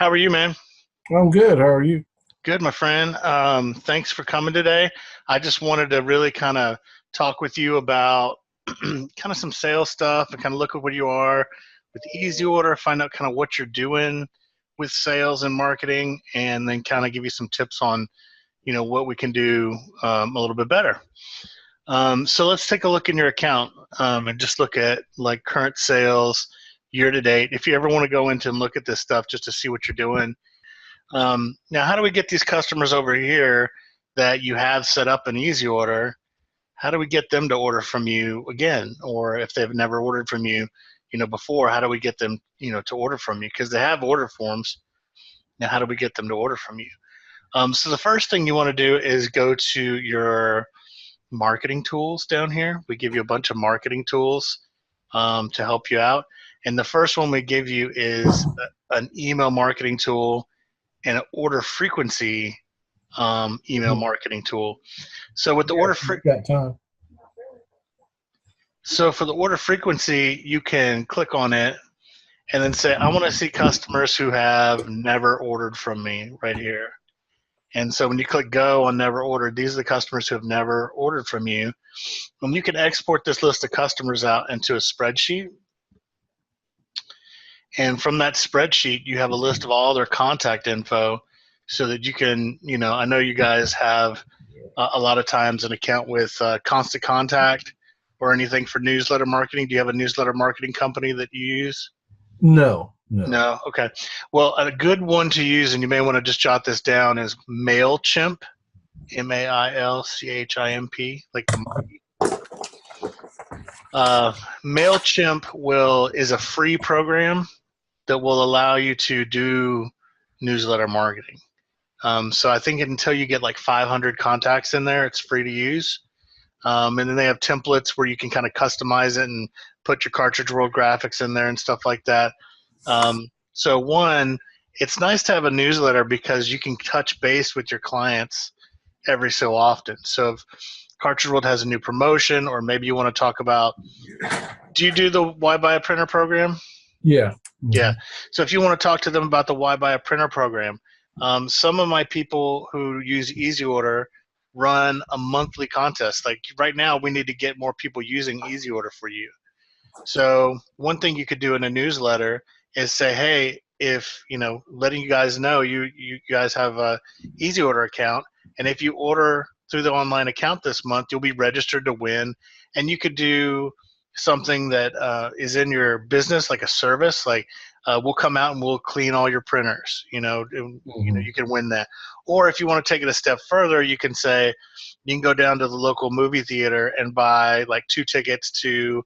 How are you, man? I'm good. How are you? Good, my friend. Thanks for coming today. I just wanted to really kind of talk with you about kind of some sales stuff and kind of look at where you are with Easy Order, find out kind of what you're doing with sales and marketing, and then kind of give you some tips on, what we can do a little bit better. So let's take a look in your account and just look at like current sales year to date. If you ever want to go into and look at this stuff just to see what you're doing. Now, how do we get these customers over here that you have set up an Easy Order? How do we get them to order from you again? Or if they've never ordered from you, before, how do we get them, to order from you? Because they have order forms. Now, how do we get them to order from you? So the first thing you want to do is go to your marketing tools down here. We give you a bunch of marketing tools to help you out. And the first one we give you is an email marketing tool and an order frequency email marketing tool. So with the Got time. So for the order frequency, you can click on it and then say, I want to see customers who have never ordered from me right here. And so when you click go on never ordered, these are the customers who have never ordered from you. And you can export this list of customers out into a spreadsheet. And from that spreadsheet, you have a list of all their contact info so that you can, I know you guys have a lot of times an account with Constant Contact or anything for newsletter marketing. Do you have a newsletter marketing company that you use? No. No? Okay. Well, a good one to use, and you may want to just jot this down, is MailChimp, MailChimp, like the monkey. MailChimp is a free program that will allow you to do newsletter marketing. So I think until you get like 500 contacts in there, it's free to use. And then they have templates where you can kind of customize it and put your Cartridge World graphics in there and stuff like that. So one, it's nice to have a newsletter because you can touch base with your clients every so often. So if Cartridge World has a new promotion, or maybe you want to talk about, do you do the Why Buy a Printer program? Yeah. Mm-hmm. Yeah. So if you want to talk to them about the Why Buy a Printer program, some of my people who use Easy Order run a monthly contest. Like right now, we need to get more people using Easy Order for you. So one thing you could do in a newsletter is say, hey, if, letting you guys know you guys have a Easy Order account, and if you order through the online account this month, you'll be registered to win. And you could do something that is in your business, like a service, like we'll come out and we'll clean all your printers. You can win that. Or if you want to take it a step further, you can say you can go down to the local movie theater and buy like 2 tickets to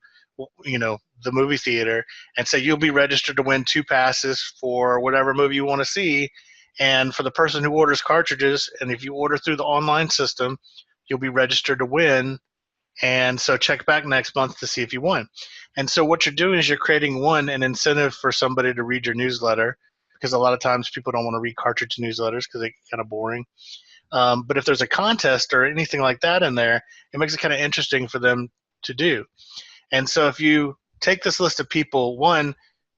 the movie theater and say you'll be registered to win 2 passes for whatever movie you want to see. And for the person who orders cartridges, and if you order through the online system, you'll be registered to win. And so check back next month to see if you won. And so what you're doing is you're creating an incentive for somebody to read your newsletter, because a lot of times people don't want to read cartridge newsletters because they're kind of boring. But if there's a contest or anything like that in there, it makes it kind of interesting for them to do. And so if you take this list of people,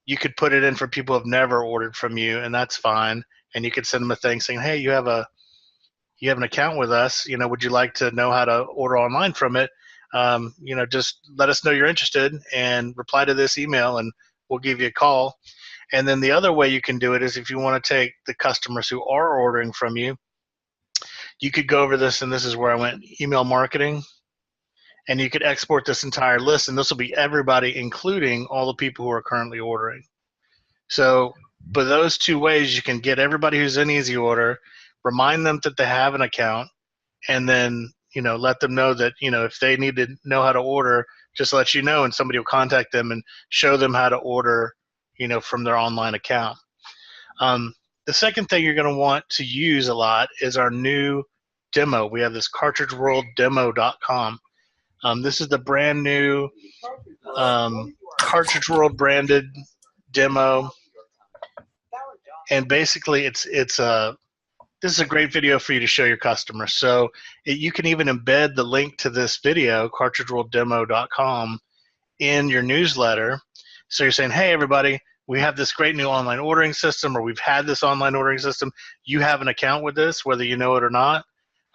you could put it in for people who have never ordered from you, and that's fine. And you could send them a thing saying, hey, you have an account with us. Would you like to know how to order online from it? Just let us know you're interested and reply to this email, and we'll give you a call. And then the other way you can do it is if you want to take the customers who are ordering from you, you could go over this, and this is where I went, email marketing. And you could export this entire list, and this will be everybody, including all the people who are currently ordering. So, but those 2 ways, you can get everybody who's in Easy Order, remind them that they have an account, and then, let them know that, if they need to know how to order, just let you know, and somebody will contact them and show them how to order, from their online account. The second thing you're going to want to use a lot is our new demo. We have this cartridgeworlddemo.com. This is the brand new Cartridge World branded demo, and basically this is a great video for you to show your customers. So you can even embed the link to this video, cartridgeworlddemo.com, in your newsletter. So you're saying, hey everybody, we have this great new online ordering system, or we've had this online ordering system. You have an account with this, whether you know it or not.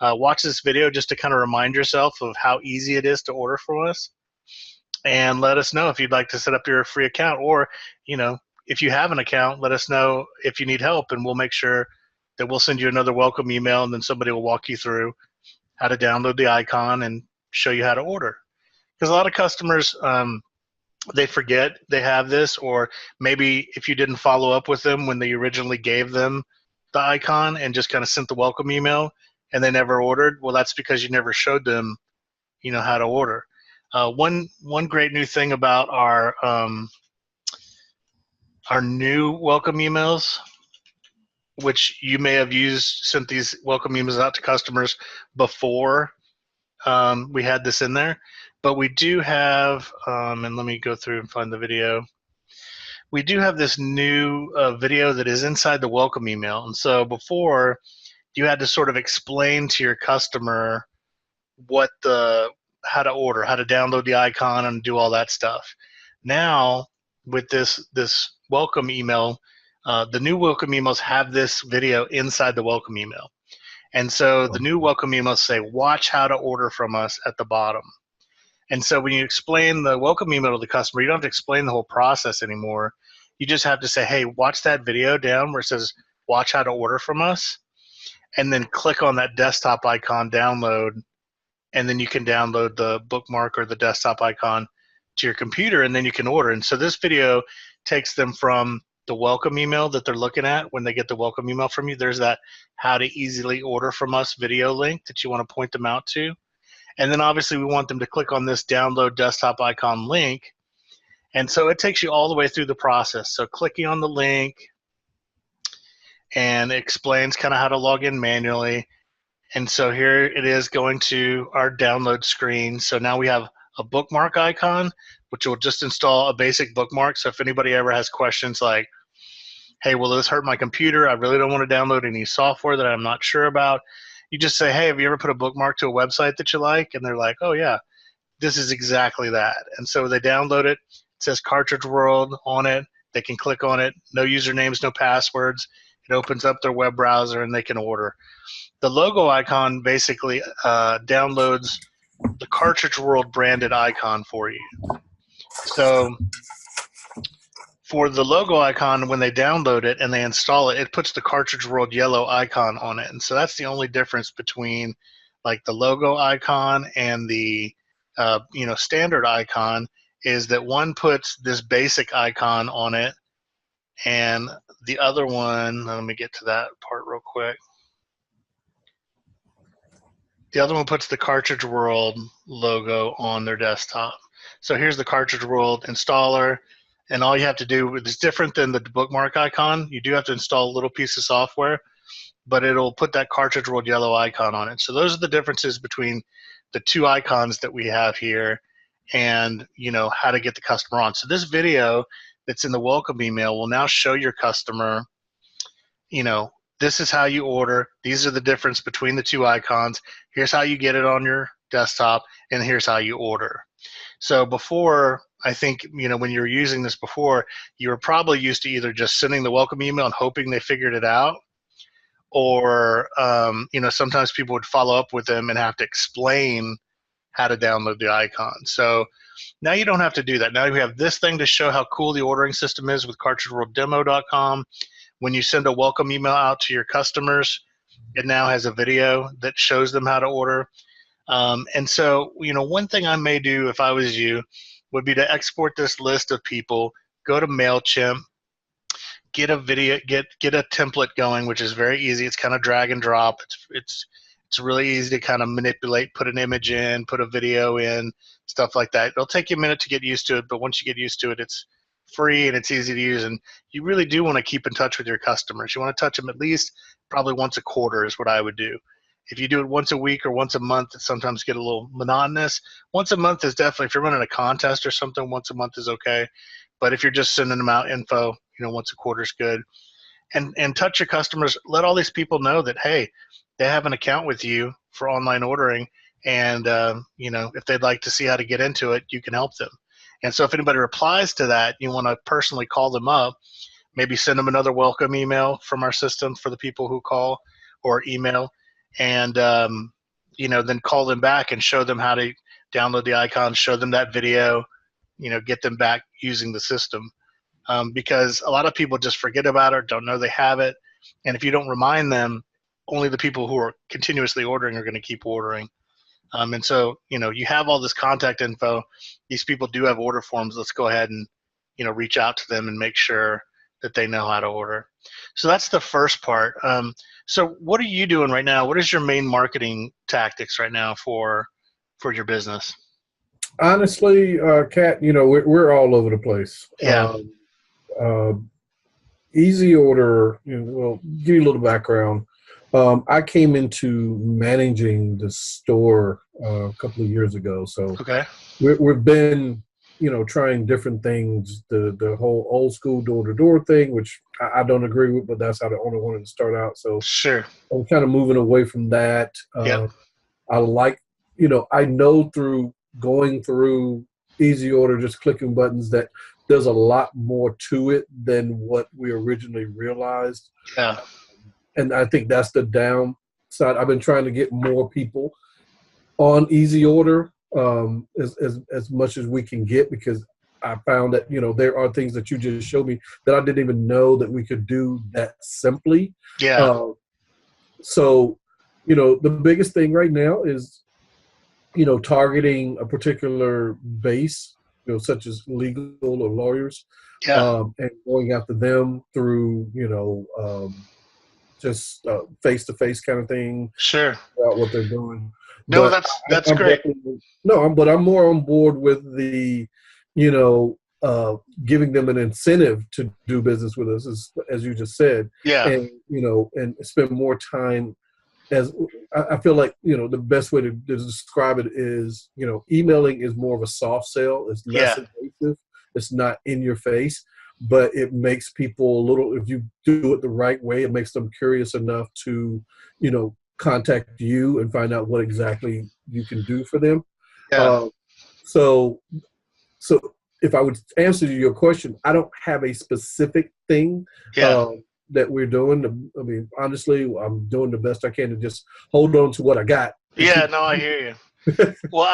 Watch this video just to kind of remind yourself of how easy it is to order from us, and let us know if you'd like to set up your free account, or if you have an account, let us know if you need help, and we'll make sure that we'll send you another welcome email, and then somebody will walk you through how to download the icon and show you how to order. Because a lot of customers, they forget they have this, or maybe if you didn't follow up with them when they originally gave them the icon and just kind of sent the welcome email and they never ordered, well, that's because you never showed them how to order. One great new thing about our new welcome emails, which you may have sent these welcome emails out to customers before we had this in there, but we do have, and let me go through and find the video. We do have this new video that is inside the welcome email. And so before, you had to sort of explain to your customer how to order, how to download the icon and do all that stuff. Now, with this welcome email, the new welcome emails have this video inside the welcome email. And so the new welcome emails say, watch how to order from us at the bottom. And so when you explain the welcome email to the customer, you don't have to explain the whole process anymore. You just have to say, hey, watch that video down where it says, watch how to order from us, and then click on that desktop icon, download, and then you can download the bookmark or the desktop icon to your computer, and then you can order. And so this video takes them from the welcome email that they're looking at when they get the welcome email from you. There's that how to easily order from us video link that you want to point them out to. And then obviously we want them to click on this download desktop icon link. And so it takes you all the way through the process. So clicking on the link, and it explains kind of how to log in manually. And so here it is going to our download screen. So now we have a bookmark icon, which will just install a basic bookmark. So if anybody ever has questions like, hey, will this hurt my computer? I really don't want to download any software that I'm not sure about. You just say, hey, have you ever put a bookmark to a website that you like? And they're like, oh, yeah, this is exactly that. And so they download it. It says Cartridge World on it. They can click on it. No usernames, no passwords. It opens up their web browser, and they can order. The logo icon basically downloads the Cartridge World branded icon for you. So for the logo icon, when they download it and they install it, it puts the Cartridge World yellow icon on it. And so that's the only difference between like the logo icon and the standard icon, is that one puts this basic icon on it, and the other one, let me get to that part real quick. The other one puts the Cartridge World logo on their desktop. So here's the Cartridge World installer, and all you have to do is different than the bookmark icon. You do have to install a little piece of software, but it'll put that Cartridge World yellow icon on it. So those are the differences between the two icons that we have here, and how to get the customer on. So this video that's in the welcome email will now show your customer, this is how you order. These are the difference between the two icons. Here's how you get it on your desktop, and here's how you order. So before, I think, when you were using this before, you were probably used to either just sending the welcome email and hoping they figured it out, or, sometimes people would follow up with them and have to explain how to download the icon. So now you don't have to do that. Now you have this thing to show how cool the ordering system is with CartridgeWorldDemo.com. When you send a welcome email out to your customers, it now has a video that shows them how to order. And so, one thing I may do if I was you would be to export this list of people, go to MailChimp, get a video, get a template going, which is very easy. It's kind of drag and drop. It's really easy to kind of manipulate, put an image in, put a video in, stuff like that. It'll take you a minute to get used to it, but once you get used to it, it's free and it's easy to use. And you really do want to keep in touch with your customers. You want to touch them at least probably once a quarter is what I would do. If you do it once a week or once a month, it sometimes get a little monotonous. Once a month is definitely, if you're running a contest or something, once a month is okay. But if you're just sending them out info, once a quarter is good. And touch your customers. Let all these people know that, hey, they have an account with you for online ordering, and if they'd like to see how to get into it, you can help them. And so if anybody replies to that, you want to personally call them up, maybe send them another welcome email from our system for the people who call or email, and then call them back and show them how to download the icons, show them that video, get them back using the system. Because a lot of people just forget about it, don't know they have it. And if you don't remind them, only the people who are continuously ordering are going to keep ordering. And so, you have all this contact info. These people do have order forms. Let's go ahead and, reach out to them and make sure that they know how to order. So that's the first part. So what are you doing right now? What is your main marketing tactics right now for your business? Honestly, Kat, we're all over the place. Yeah. EasyOrder, well, give you a little background. I came into managing the store a couple of years ago. So okay. we've been, trying different things. The whole old school door-to-door thing, which I don't agree with, but that's how the owner wanted to start out. So sure, I'm kind of moving away from that. Yep. I like, I know through going through EasyOrder, just clicking buttons, that there's a lot more to it than what we originally realized. Yeah. And I think that's the downside. I've been trying to get more people on EasyOrder as much as we can get, because I found that, there are things that you just showed me that I didn't even know that we could do that simply. Yeah. So, the biggest thing right now is, targeting a particular base, such as legal or lawyers, Yeah. and going after them through, just face-to-face kind of thing. Sure. About what they're doing. No, but that's great. But I'm more on board with the, giving them an incentive to do business with us, as you just said. Yeah. And, and spend more time. As I feel like, the best way to describe it is, emailing is more of a soft sell. It's less invasive. It's not in your face, but it makes people a little, if you do it the right way, it makes them curious enough to, contact you and find out what exactly you can do for them. Yeah. So if I would answer your question, I don't have a specific thing. That we're doing. I mean, honestly, I'm doing the best I can to just hold on to what I got. Yeah, no, I hear you. Well,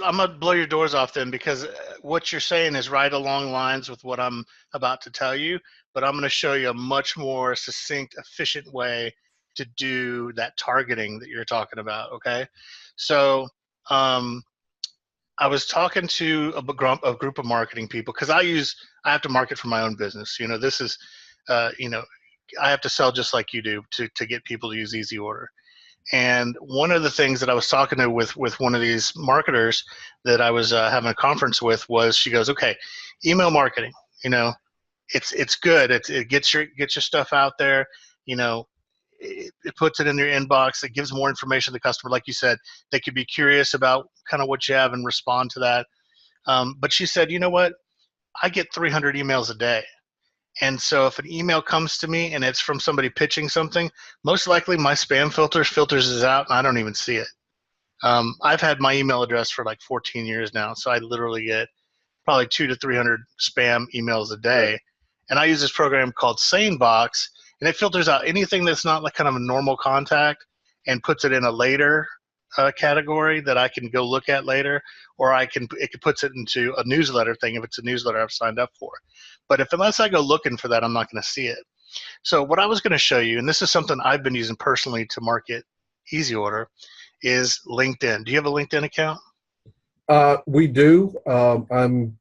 I'm going to blow your doors off then, because what you're saying is right along lines with what I'm about to tell you, but I'm going to show you a much more succinct, efficient way to do that targeting that you're talking about, okay? So I was talking to a group of marketing people, because I have to market for my own business. This is, I have to sell just like you do to get people to use EasyOrder. And one of the things that I was talking to with one of these marketers that I was having a conference with was, she goes, okay, email marketing, it's good. It gets your stuff out there. It puts it in your inbox. It gives more information to the customer. Like you said, they could be curious about kind of what you have and respond to that. But she said, you know what? I get 300 emails a day. And so if an email comes to me and it's from somebody pitching something, most likely my spam filters it out and I don't even see it. I've had my email address for like 14 years now, so I literally get probably 200 to 300 spam emails a day. And I use this program called SaneBox, and it filters out anything that's not like kind of a normal contact and puts it in a later category that I can go look at later, or it puts it into a newsletter thing if it's a newsletter I've signed up for. But unless I go looking for that, I'm not going to see it. So what I was going to show you, and this is something I've been using personally to market EasyOrder, is LinkedIn. Do you have a LinkedIn account? We do. I'm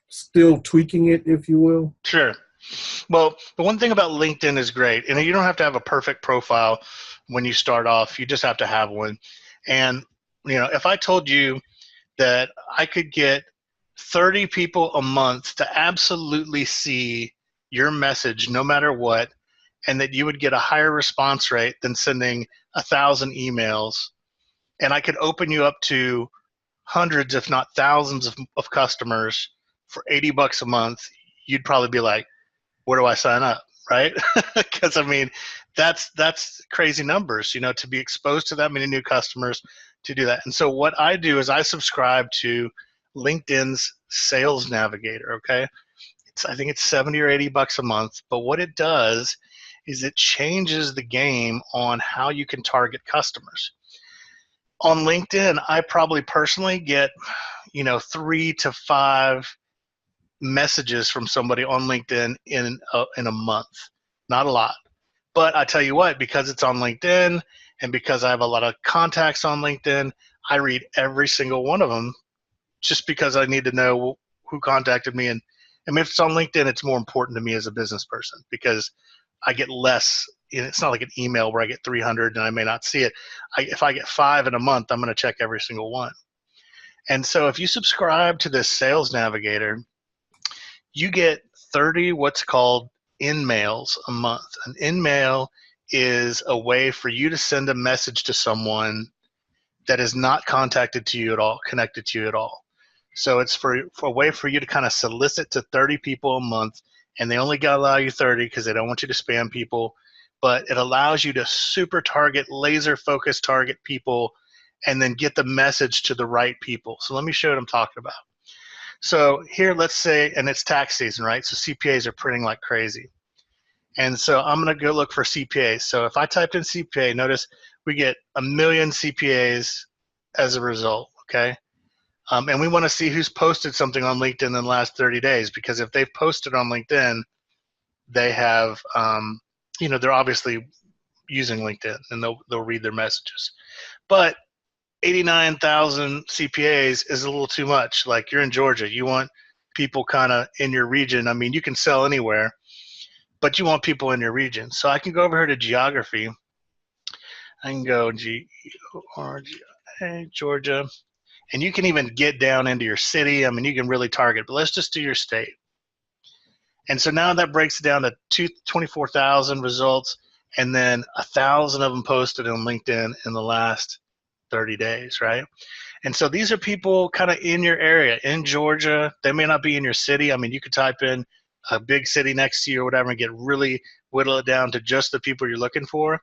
still tweaking it, if you will. Sure. Well, the one thing about LinkedIn is great, and you don't have to have a perfect profile when you start off. You just have to have one. And if I told you that I could get 30 people a month to absolutely see your message no matter what, and that you would get a higher response rate than sending 1,000 emails, and I could open you up to hundreds, if not thousands of customers for $80 a month, you'd probably be like, where do I sign up, right? Because I mean, that's crazy numbers, to be exposed to that many new customers, to do that. And so what I do is I subscribe to LinkedIn's Sales Navigator, okay? I think it's 70 or 80 bucks a month, but what it does is it changes the game on how you can target customers. On LinkedIn, I probably personally get, 3 to 5 messages from somebody on LinkedIn in a month. Not a lot. But I tell you what, because it's on LinkedIn and because I have a lot of contacts on LinkedIn, I read every single one of them just because I need to know who contacted me. And if it's on LinkedIn, it's more important to me as a business person because I get less. It's not like an email where I get 300 and I may not see it. If I get 5 in a month, I'm going to check every single one. And so if you subscribe to this Sales Navigator, you get 30 what's called in-mails a month. An in-mail is a way for you to send a message to someone that is not contacted to you at all, connected to you at all. So it's for a way for you to kind of solicit to 30 people a month, and they only got to allow you 30 because they don't want you to spam people, but it allows you to super target, laser focus target people, and then get the message to the right people. So let me show you what I'm talking about. So here, let's say, and it's tax season, right? So CPAs are printing like crazy. And so I'm going to go look for CPAs. So if I typed in CPA, notice we get 1 million CPAs as a result, okay? And we want to see who's posted something on LinkedIn in the last 30 days, because if they've posted on LinkedIn, they have, they're obviously using LinkedIn, and they'll read their messages. But 89,000 CPAs is a little too much. Like, you're in Georgia, you want people kind of in your region. I mean, you can sell anywhere, but you want people in your region. So I can go over here to geography. I can go Georgia, and you can even get down into your city. I mean, you can really target, but let's just do your state. And so now that breaks it down to 24,000 results, and then 1,000 of them posted on LinkedIn in the last 30 days, right? And so these are people kind of in your area, in Georgia. They may not be in your city. I mean, you could type in a big city next to you or whatever and whittle it down to just the people you're looking for.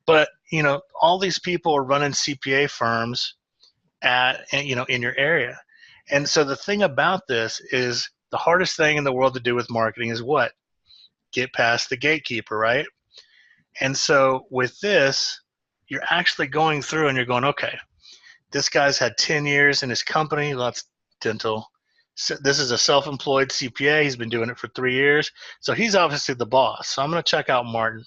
But, all these people are running CPA firms in your area. And so the thing about this is the hardest thing in the world to do with marketing is what? Get past the gatekeeper, right? And so with this, you're actually going through and you're going, okay, this guy's had 10 years in his company. That's dental. So this is a self-employed CPA. He's been doing it for 3 years. So he's obviously the boss. So I'm going to check out Martin.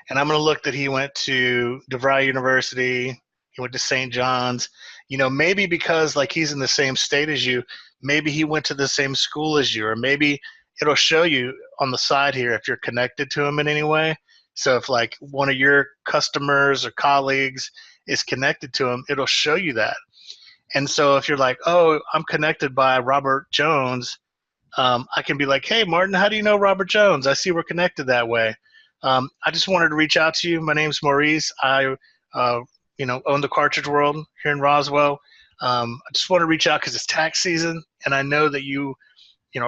And I'm going to look that he went to DeVry University. He went to St. John's. Maybe because like he's in the same state as you, maybe he went to the same school as you, or maybe it'll show you on the side here if you're connected to him in any way. So if like one of your customers or colleagues is connected to him, it'll show you that. And so if you're like, oh, I'm connected by Robert Jones, I can be like, hey, Martin, how do you know Robert Jones? I see we're connected that way. I just wanted to reach out to you. My name's Maurice. I own the Cartridge World here in Roswell. I just want to reach out because it's tax season, and I know that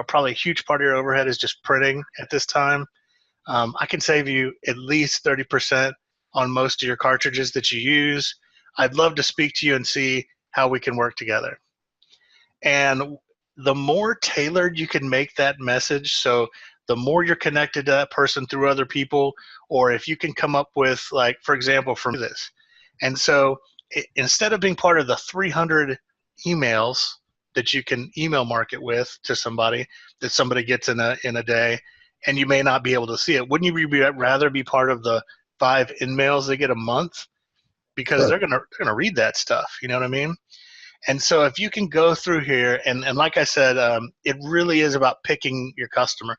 probably a huge part of your overhead is just printing at this time. I can save you at least 30% on most of your cartridges that you use. I'd love to speak to you and see how we can work together. And the more tailored you can make that message, so the more you're connected to that person through other people, or if you can come up with, like, for example, for this. And so instead of being part of the 300 emails that you can email market with to somebody that somebody gets in a day, and you may not be able to see it, wouldn't you rather be part of the 5 in-mails they get a month? Because they're gonna read that stuff, you know what I mean? And so if you can go through here, and like I said, it really is about picking your customer.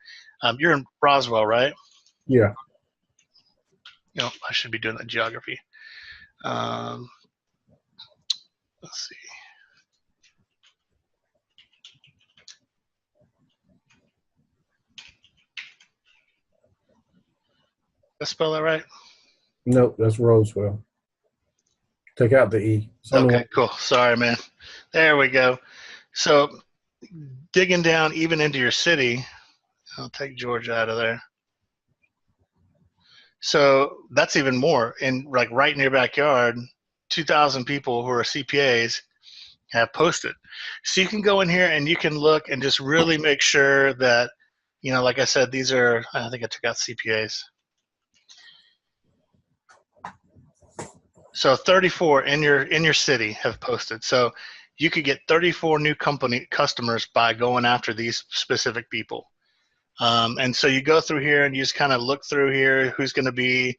You're in Roswell, right? Yeah. I should be doing that geography. Let's see. Did I spell that right? Nope, that's Roswell. Take out the E. Okay, cool. Sorry, man. There we go. So digging down even into your city, I'll take Georgia out of there. So that's even more. And like right in your backyard, 2,000 people who are CPAs, have posted. So you can go in here and you can look and just really make sure that, like I said, these are, I think I took out CPAs. So 34 in your city have posted. So you could get 34 new company customers by going after these specific people. And so you go through here and you just kind of look through here who's going to be,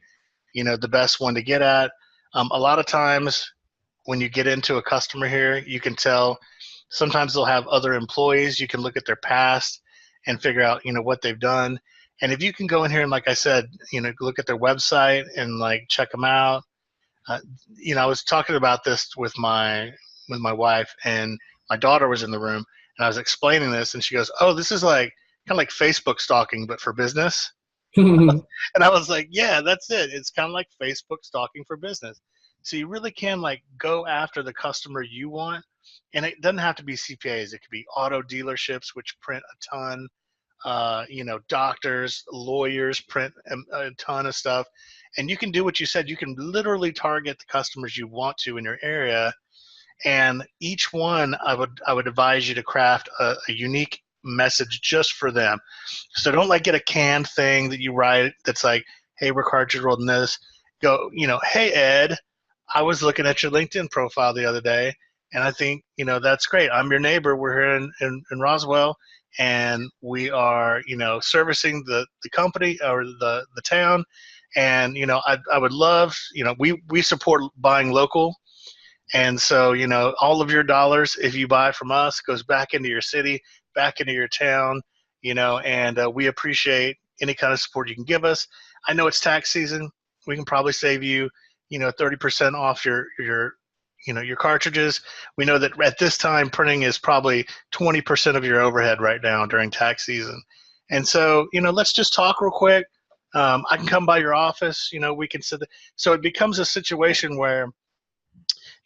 the best one to get at. A lot of times when you get into a customer here, you can tell sometimes they'll have other employees. You can look at their past and figure out, what they've done. And if you can go in here and, like I said, look at their website and like check them out. I was talking about this with my wife, and my daughter was in the room, and I was explaining this, and she goes, "Oh, this is like kind of like Facebook stalking, but for business." And I was like, "Yeah, that's it. It's kind of like Facebook stalking for business." So you really can like go after the customer you want, and it doesn't have to be CPAs. It could be auto dealerships, which print a ton. Doctors, lawyers print a ton of stuff. And you can do what you said. You can literally target the customers you want to in your area. And each one, I would advise you to craft a unique message just for them. So don't like get a canned thing that you write that's like, "Hey, Rick Hartridge wrote this." Go, "Hey, Ed, I was looking at your LinkedIn profile the other day, and I think, that's great. I'm your neighbor. We're here in Roswell, and we are, servicing the company or the town. And, I would love, we support buying local. And so, all of your dollars, if you buy from us, goes back into your city, back into your town, and we appreciate any kind of support you can give us. I know it's tax season. We can probably save you, 30% off your cartridges. We know that at this time, printing is probably 20% of your overhead right now during tax season. And so, let's just talk real quick. I can come by your office, we can sit there. So it becomes a situation where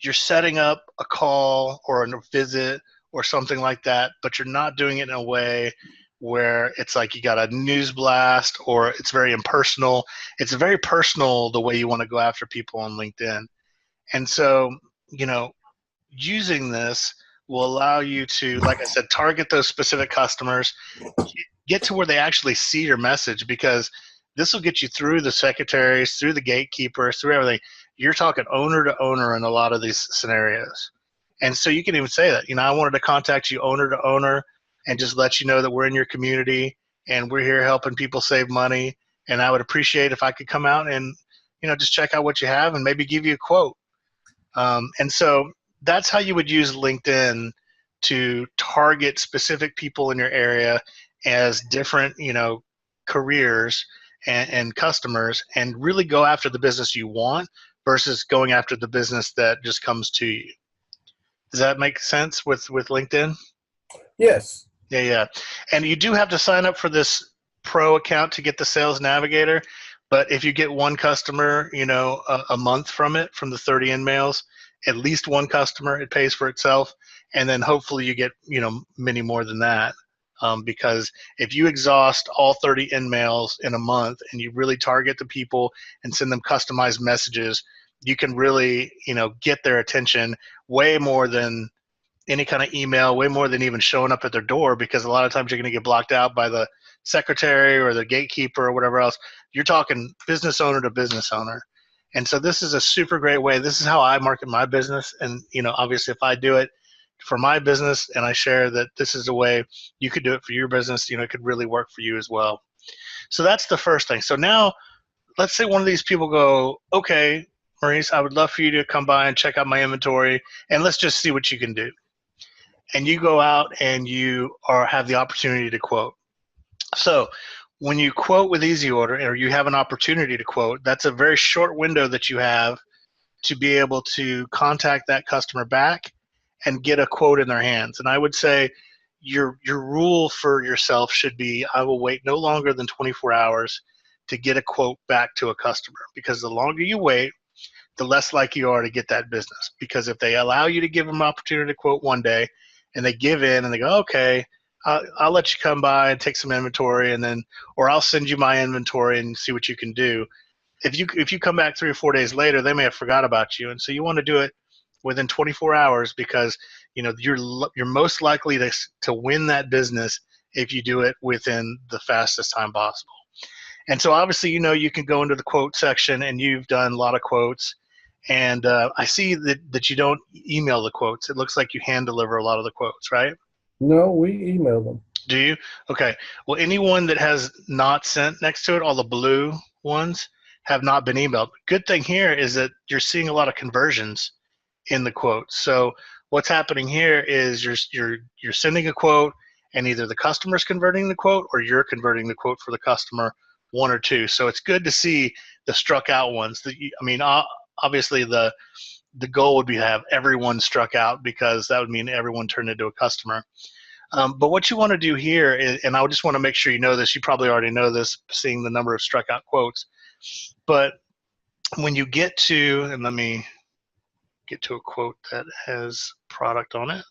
you're setting up a call or a visit or something like that, but you're not doing it in a way where it's like you got a news blast or it's very impersonal. It's very personal the way you want to go after people on LinkedIn. And so, using this will allow you to, like I said, target those specific customers, get to where they actually see your message, because this will get you through the secretaries, through the gatekeepers, through everything. You're talking owner to owner in a lot of these scenarios. And so you can even say that, I wanted to contact you owner to owner and just let you know that we're in your community and we're here helping people save money. And I would appreciate if I could come out and, just check out what you have and maybe give you a quote. And so that's how you would use LinkedIn to target specific people in your area as different, careers and customers, and really go after the business you want versus going after the business that just comes to you. Does that make sense with LinkedIn? Yes. Yeah. And you do have to sign up for this pro account to get the Sales Navigator. But if you get one customer, a month from it, from the 30 in-mails, at least one customer, it pays for itself. And then hopefully you get, many more than that. Because if you exhaust all 30 in-mails in a month and you really target the people and send them customized messages, you can really, get their attention way more than any kind of email, way more than even showing up at their door, because a lot of times you're going to get blocked out by the secretary or the gatekeeper or whatever else. You're talking business owner to business owner. And so this is a super great way. This is how I market my business. And, obviously if I do it for my business and I share that this is a way you could do it for your business, it could really work for you as well. So that's the first thing. So now let's say one of these people go, "Okay, Maurice, I would love for you to come by and check out my inventory and let's just see what you can do." And you go out and you have the opportunity to quote. So when you quote with EasyOrder, or you have an opportunity to quote, that's a very short window that you have to be able to contact that customer back and get a quote in their hands. And I would say your rule for yourself should be, I will wait no longer than 24 hours to get a quote back to a customer, because the longer you wait, the less likely you are to get that business. Because if they allow you to give them an opportunity to quote one day and they give in and they go, "Okay, I'll let you come by and take some inventory, and then, or I'll send you my inventory and see what you can do." If you come back 3 or 4 days later, they may have forgot about you. And so you want to do it within 24 hours because you're most likely to win that business if you do it within the fastest time possible. And so obviously, you can go into the quote section, and you've done a lot of quotes. And I see that you don't email the quotes. It looks like you hand deliver a lot of the quotes, right? No, we email them. Do you? Okay. Well, anyone that has not sent next to it, all the blue ones have not been emailed. Good thing here is that you're seeing a lot of conversions in the quote. So what's happening here is you're sending a quote, and either the customer's converting the quote or you're converting the quote for the customer, one or two. So it's good to see the struck out ones. Obviously the goal would be to have everyone struck out, because that would mean everyone turned into a customer. But what you want to do here is, and I just want to make sure you know this, you probably already know this, seeing the number of struck out quotes, but when you get to, and let me get to a quote that has product on it.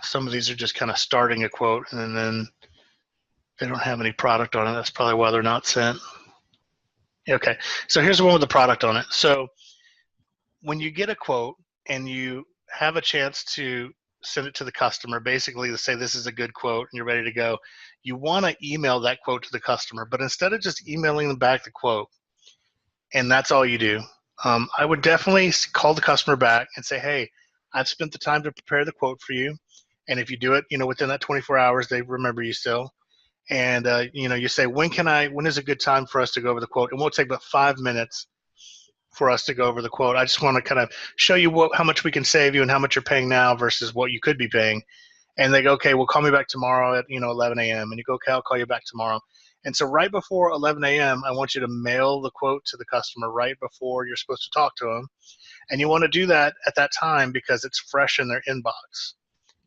Some of these are just kind of starting a quote, and then they don't have any product on it. That's probably why they're not sent. Okay, so here's the one with the product on it. So when you get a quote and you have a chance to send it to the customer, basically to say this is a good quote and you're ready to go, you want to email that quote to the customer. But instead of just emailing them back the quote, and that's all you do, I would definitely call the customer back and say, hey, I've spent the time to prepare the quote for you. And if you do it, within that 24 hours, they remember you still. And, you say, when is a good time for us to go over the quote? It won't take but 5 minutes for us to go over the quote. I just want to kind of show you how much we can save you and how much you're paying now versus what you could be paying. And they go, okay, well, call me back tomorrow at 11 a.m. And you go, okay, I'll call you back tomorrow. And so right before 11 a.m., I want you to mail the quote to the customer right before you're supposed to talk to them. And you want to do that at that time because it's fresh in their inbox.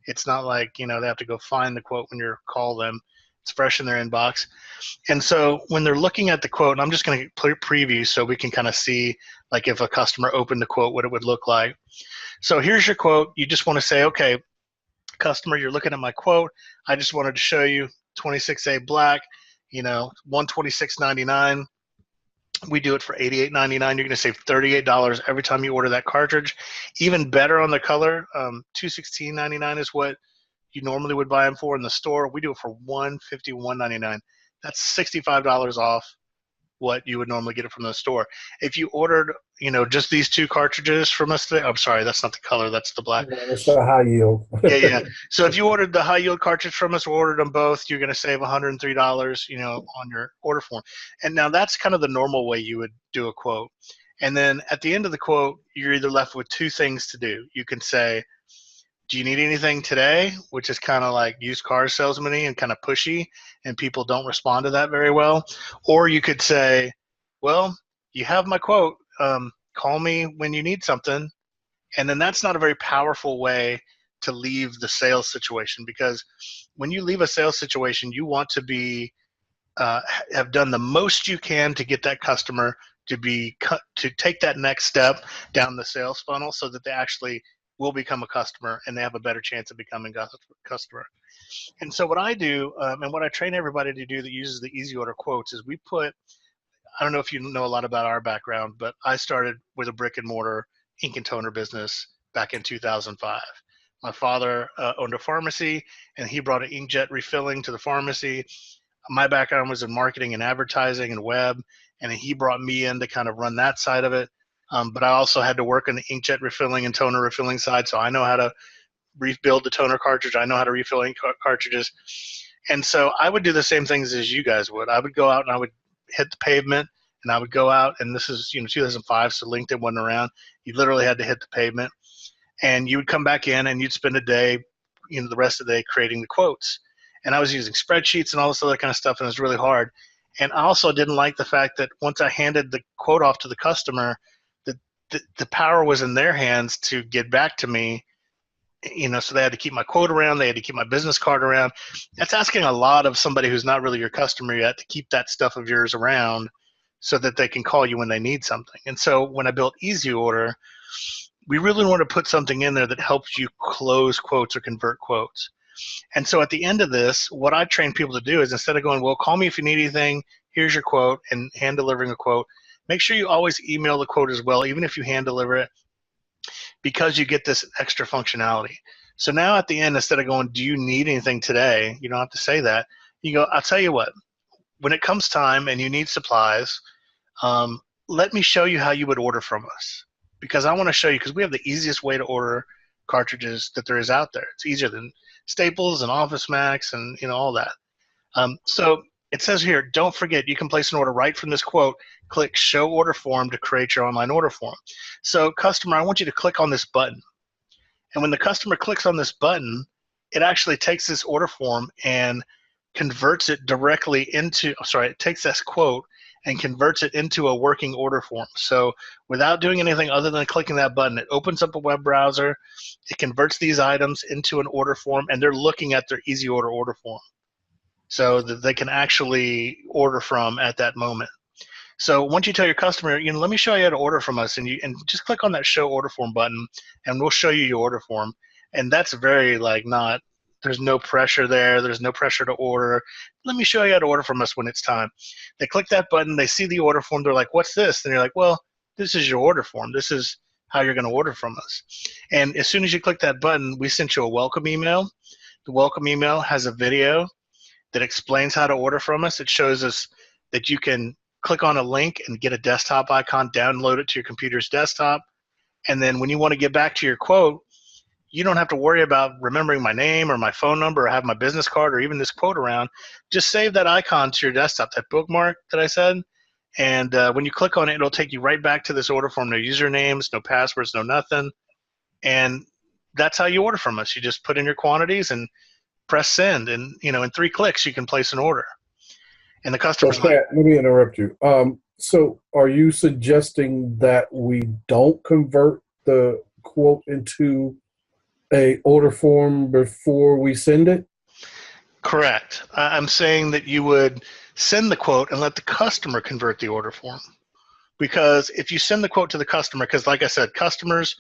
It's not like, they have to go find the quote when you call them. It's fresh in their inbox. And so when they're looking at the quote, and I'm just going to preview so we can kind of see, like, if a customer opened the quote, what it would look like. So here's your quote. You just want to say, okay, customer, you're looking at my quote. I just wanted to show you 26A black, $126.99. We do it for $88.99. You're going to save $38 every time you order that cartridge. Even better on the color, $216.99 is what you normally would buy them for in the store. We do it for $151.99. That's $65 off what you would normally get it from the store. If you ordered, just these two cartridges from us today, I'm sorry, that's not the color, that's the black. Yeah, it's a high yield. Yeah. So if you ordered the high yield cartridge from us or ordered them both, you're going to save $103, on your order form. And now that's kind of the normal way you would do a quote. And then at the end of the quote, you're either left with two things to do. You can say, do you need anything today? Which is kind of like used car salesman-y and kind of pushy, and people don't respond to that very well. Or you could say, well, you have my quote. Call me when you need something. And then that's not a very powerful way to leave the sales situation, because when you leave a sales situation, you want to be have done the most you can to get that customer to take that next step down the sales funnel so that they actually will become a customer and they have a better chance of becoming a customer. And so what I do, and what I train everybody to do that uses the EasyOrder quotes, is I don't know if you know a lot about our background, but I started with a brick and mortar ink and toner business back in 2005. My father owned a pharmacy, and he brought an inkjet refilling to the pharmacy. My background was in marketing and advertising and web, and he brought me in to kind of run that side of it. But I also had to work on the inkjet refilling and toner refilling side, so I know how to rebuild the toner cartridge. I know how to refill ink cartridges. And so I would do the same things as you guys would. I would go out and I would hit the pavement, and I would go out, and this is 2005, so LinkedIn wasn't around. You literally had to hit the pavement, and you would come back in and you'd spend a day, the rest of the day creating the quotes. And I was using spreadsheets and all this other kind of stuff, and it was really hard. And I also didn't like the fact that once I handed the quote off to the customer, the power was in their hands to get back to me, so they had to keep my quote around, they had to keep my business card around. That's asking a lot of somebody who's not really your customer yet to keep that stuff of yours around so that they can call you when they need something. And so when I built EasyOrder, we really want to put something in there that helps you close quotes or convert quotes. And so at the end of this, what I train people to do is, instead of going, well, call me if you need anything, here's your quote, and hand delivering a quote, make sure you always email the quote as well, even if you hand deliver it. because you get this extra functionality. So now at the end, instead of going, do you need anything today? You don't have to say that. You go, I'll tell you what, when it comes time and you need supplies, let me show you how you would order from us. Because I want to show you, because we have the easiest way to order cartridges that there is out there. It's easier than Staples and Office Max and all that. So it says here, don't forget, you can place an order right from this quote. Click Show Order Form to create your online order form. So customer, I want you to click on this button. And when the customer clicks on this button, it actually takes this order form and converts it directly into, it takes this quote and converts it into a working order form. So without doing anything other than clicking that button, it opens up a web browser, it converts these items into an order form, and they're looking at their EasyOrder order form so that they can actually order from at that moment. So once you tell your customer, let me show you how to order from us, and just click on that Show Order Form button, and we'll show you your order form. And that's very there's no pressure there. There's no pressure to order. Let me show you how to order from us when it's time. They click that button. They see the order form. They're like, what's this? And you're like, well, this is your order form. This is how you're going to order from us. And as soon as you click that button, we sent you a welcome email. The welcome email has a video that explains how to order from us. It shows us that you can click on a link and get a desktop icon, download it to your computer's desktop, and then when you want to get back to your quote, you don't have to worry about remembering my name or my phone number or have my business card or even this quote around. Just save that icon to your desktop, that bookmark that I said, and when you click on it, it'll take you right back to this order form. No usernames, no passwords, no nothing, and that's how you order from us. You just put in your quantities and press send, and in 3 clicks you can place an order. And the customer's so, Pat, let me interrupt you. So are you suggesting that we don't convert the quote into a order form before we send it? Correct. I'm saying that you would send the quote and let the customer convert the order form. Because if you send the quote to the customer, because like I said, customers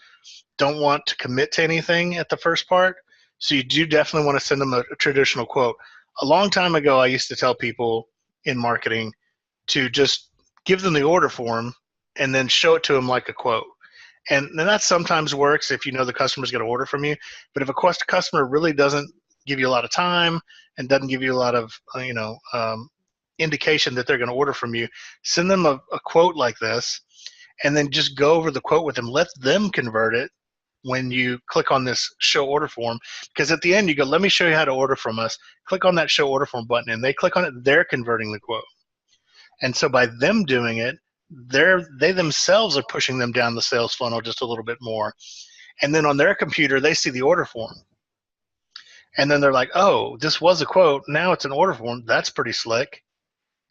don't want to commit to anything at the first part, so you do definitely want to send them a traditional quote. A long time ago, I used to tell people in marketing to just give them the order form and then show it to them like a quote. And that sometimes works if you know the customer's going to order from you. But if a customer really doesn't give you a lot of time and doesn't give you a lot of indication that they're going to order from you, send them a quote like this, and then just go over the quote with them. Let them convert it when you click on this Show Order Form, because at the end you go, let me show you how to order from us. Click on that Show Order Form button, and they click on it. They're converting the quote. And so by them doing it, they themselves are pushing them down the sales funnel just a little bit more. And then on their computer, they see the order form. And then they're like, oh, this was a quote. Now it's an order form. That's pretty slick.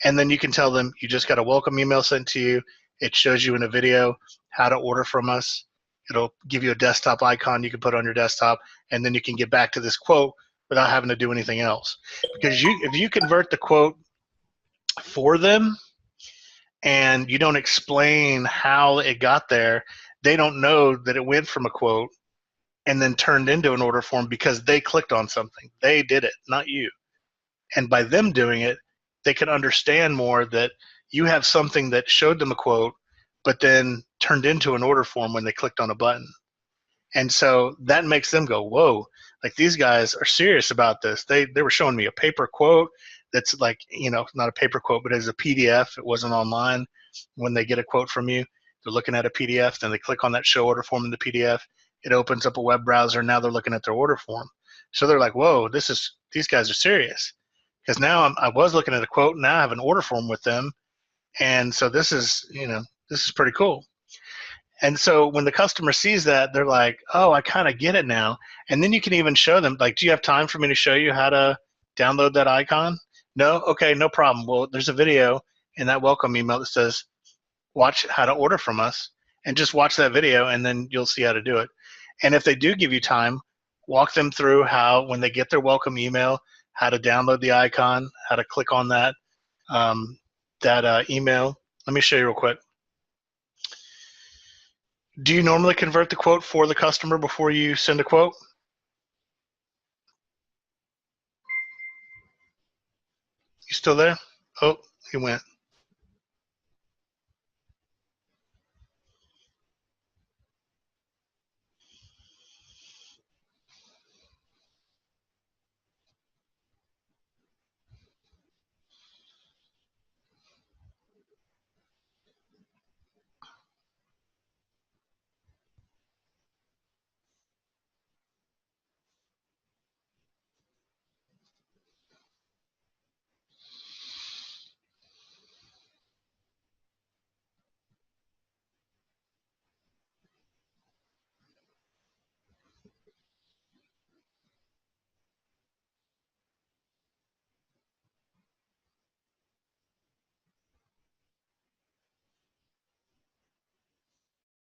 And then you can tell them you just got a welcome email sent to you. It shows you in a video how to order from us. It'll give you a desktop icon you can put on your desktop, and then you can get back to this quote without having to do anything else. Because if you convert the quote for them and you don't explain how it got there, they don't know that it went from a quote and then turned into an order form because they clicked on something. They did it, not you. And by them doing it, they can understand more that you have something that showed them a quote, but then turned into an order form when they clicked on a button. And so that makes them go, whoa, like these guys are serious about this. They were showing me a paper quote that's like, not a paper quote, but it's a PDF. It wasn't online. When they get a quote from you, they're looking at a PDF, then they click on that Show Order Form in the PDF. It opens up a web browser. Now they're looking at their order form. So they're like, whoa, these guys are serious. Because now I was looking at a quote, now I have an order form with them. And so this is pretty cool. And so when the customer sees that, they're like, oh, I kind of get it now. And then you can even show them, like, do you have time for me to show you how to download that icon? No? Okay, no problem. Well, there's a video in that welcome email that says, watch how to order from us. And just watch that video, and then you'll see how to do it. And if they do give you time, walk them through how, when they get their welcome email, how to download the icon, how to click on that email. Let me show you real quick. Do you normally convert the quote for the customer before you send a quote? You still there? Oh, he went.